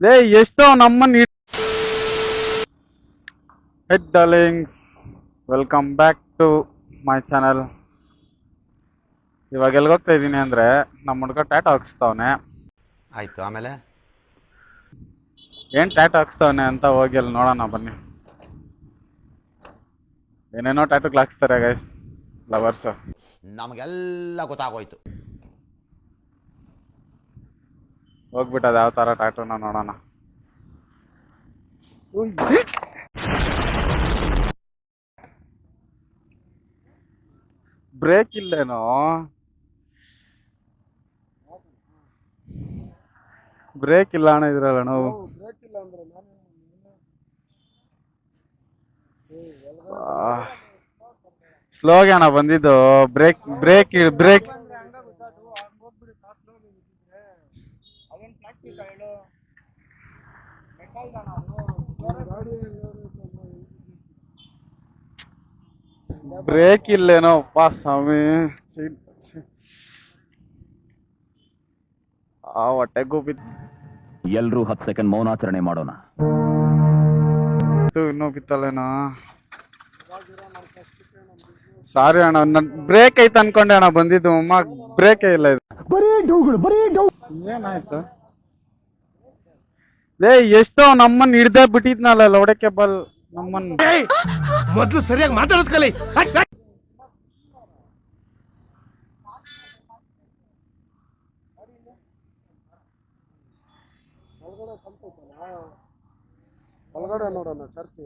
ಲೇ ಎಷ್ಟೋ ನಮ್ಮನ್ನ ಹೆಡ್ darlings, welcome back to my channel. ಇವಾಗ ಎಲ್ಗೋಗ್ತಾ ಇದ್ದೀನಿ ಅಂದ್ರೆ ನಮ್ಮ ಹುಡ್ಗ ಟ್ಯಾಟೋ ಹಾಕ್ಸ್ತಾವನೆ. ಆಯ್ತು, ಆಮೇಲೆ ಏನ್ ಟ್ಯಾಟೋ ಹಾಕ್ಸ್ತಾವನೆ ಅಂತ ಹೋಗಿ ಅಲ್ಲಿ ನೋಡೋಣ ಬನ್ನಿ. ಏನೇನೋ ಟ್ಯಾಟೋಗಳು ಹಾಕ್ಸ್ತಾರೆ ಗೈಸ್, ಲವರ್ಸ್. ನಮಗೆಲ್ಲ ಗೊತ್ತಾಗೋಯ್ತು. ಹೋಗ್ಬಿಟ್ಟದ ಯಾವ ತರ ಟ್ಯಾಟೋನ ನೋಡೋಣ. ಬ್ರೇಕ್ ಇಲ್ಲೇನೋ, ಬ್ರೇಕ್ ಇಲ್ಲ ಅಣ್ಣ ಇದ್ರಲ್ಲ ನಾವು. ಸ್ಲೋಗೆ ಅಣ್ಣ ಬಂದಿದ್ದು. ಬ್ರೇಕ್ ಬ್ರೇಕ್ ಬ್ರೇಕ್ ಬ್ರೇಕ್ ಇಲ್ಲೇನೋ ಅಪ್ಪ ಸ್ವಾಮಿ. ಆ ಹೊಟ್ಟೆಗೂ ಬಿತ್ತು. ಎಲ್ರೂ 10 ಸೆಕೆಂಡ್ ಮೌನಾಚರಣೆ ಮಾಡೋಣ. ಇನ್ನೂ ಬಿತ್ತಲ್ಲೇನೋ. ಸಾರಿ ಅಣ್ಣ, ನನ್ ಬ್ರೇಕ್ ಐತೆ ಅನ್ಕೊಂಡೆ ಅಣ್ಣ ಬಂದಿದ್ದು. ಅಮ್ಮ ಬ್ರೇಕೇ ಇಲ್ಲ ಇದು. ಏನಾಯ್ತು ಲೇ? ಎಷ್ಟೋ ನಮ್ಮನ್ನ ಹಿಡ್ದೇ ಬಿಟ್ಟಿದ್ನಲ್ಲ ಲೌಡಕ್ಕೆ ಬಲ್ ನಮ್ಮನ್ನ. ಮೊದ್ಲು ಸರಿಯಾಗಿ ಮಾತಾಡೋದ್ ಕಲಿ. ಒಳಗಡೆ ನೋಡೋಣ ಚರ್ಸಿ.